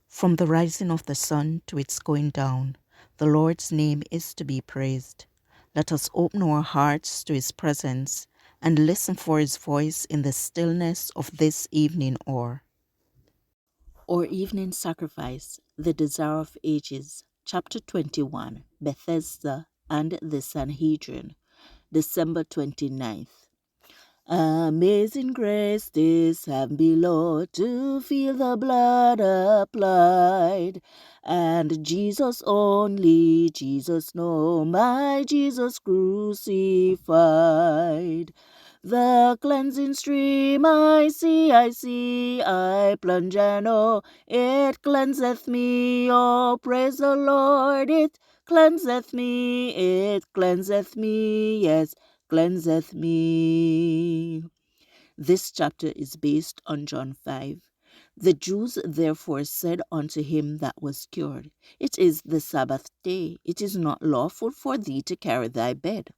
From the rising of the sun to its going down, the Lord's name is to be praised. Let us open our hearts to his presence and listen for his voice in the stillness of this evening hour. Our evening sacrifice, the desire of ages, chapter 21, Bethesda and the Sanhedrin, December 29th. Amazing grace this have below to feel the blood applied, and Jesus only, Jesus know, my Jesus crucified. The cleansing stream I see, I plunge and oh, it cleanseth me, oh praise the Lord, it cleanseth me, yes, cleanseth me. This chapter is based on John 5. The Jews therefore said unto him that was cured, It is the Sabbath day. It is not lawful for thee to carry thy bed.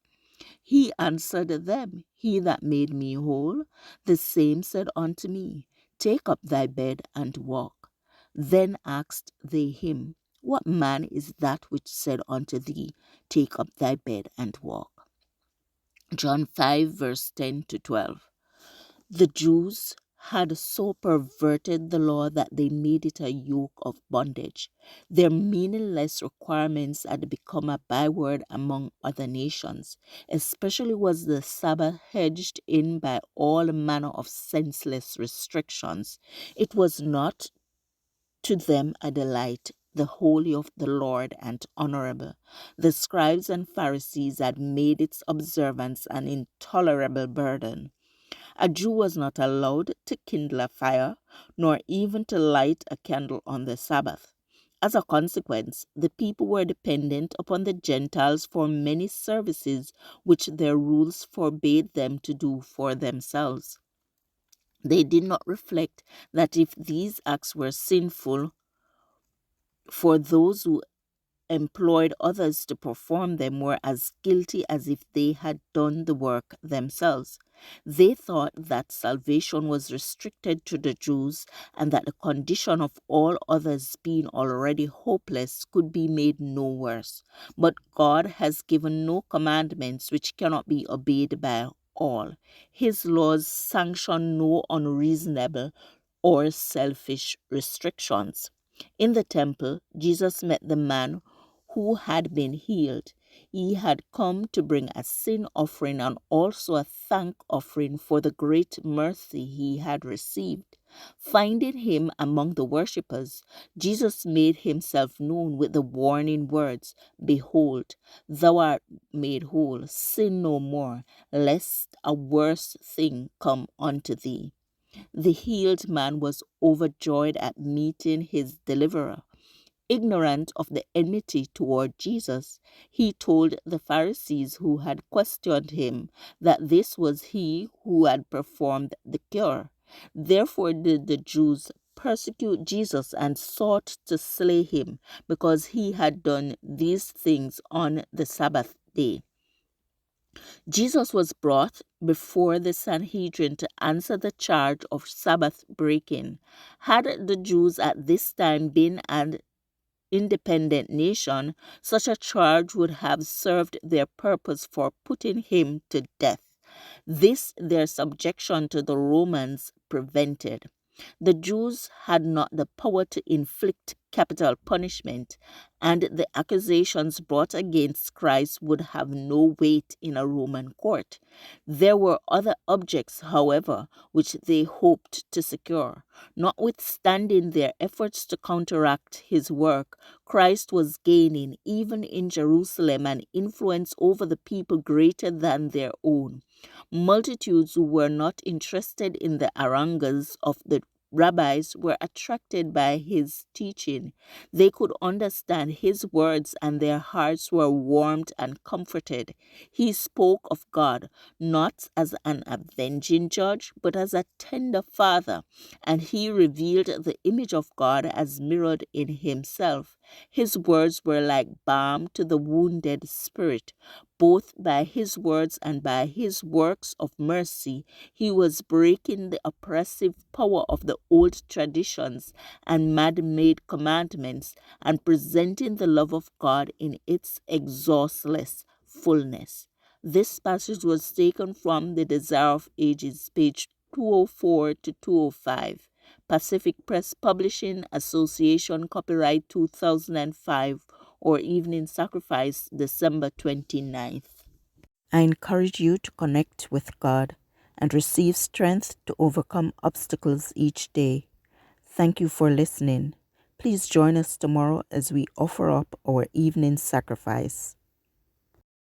He answered them, He that made me whole, the same said unto me, Take up thy bed and walk. Then asked they him, What man is that which said unto thee, Take up thy bed and walk? John 5, verse 10 to 12. The Jews had so perverted the law that they made it a yoke of bondage. Their meaningless requirements had become a byword among other nations. Especially was the Sabbath hedged in by all manner of senseless restrictions. It was not to them a delight, the holy of the Lord and honorable. The scribes and Pharisees had made its observance an intolerable burden. A Jew was not allowed to kindle a fire, nor even to light a candle on the Sabbath. As a consequence, the people were dependent upon the Gentiles for many services which their rules forbade them to do for themselves. They did not reflect that if these acts were sinful for those who employed others to perform them were as guilty as if they had done the work themselves. They thought that salvation was restricted to the Jews and that the condition of all others being already hopeless could be made no worse. But God has given no commandments which cannot be obeyed by all. His laws sanction no unreasonable or selfish restrictions. In the temple, Jesus met the man who had been healed. He had come to bring a sin offering and also a thank offering for the great mercy he had received. Finding him among the worshippers, Jesus made himself known with the warning words, Behold, thou art made whole, sin no more, lest a worse thing come unto thee. The healed man was overjoyed at meeting his deliverer. Ignorant of the enmity toward Jesus, he told the Pharisees who had questioned him that this was he who had performed the cure. Therefore did the Jews persecute Jesus and sought to slay him because he had done these things on the Sabbath day. Jesus was brought before the Sanhedrin to answer the charge of Sabbath breaking. Had the Jews at this time been an independent nation, such a charge would have served their purpose for putting him to death. This their subjection to the Romans prevented. The Jews had not the power to inflict capital punishment, and the accusations brought against Christ would have no weight in a Roman court. There were other objects, however, which they hoped to secure. Notwithstanding their efforts to counteract his work, Christ was gaining, even in Jerusalem, an influence over the people greater than their own. Multitudes who were not interested in the harangues of the rabbis were attracted by his teaching. They could understand his words and their hearts were warmed and comforted. He spoke of God not as an avenging judge, but as a tender father, and he revealed the image of God as mirrored in himself. His words were like balm to the wounded spirit. Both by his words and by his works of mercy, he was breaking the oppressive power of the old traditions and man-made commandments and presenting the love of God in its exhaustless fullness. This passage was taken from The Desire of Ages, page 204 to 205. Pacific Press Publishing Association, copyright 2005, or Evening Sacrifice, December 29th. I encourage you to connect with God and receive strength to overcome obstacles each day. Thank you for listening. Please join us tomorrow as we offer up our evening sacrifice.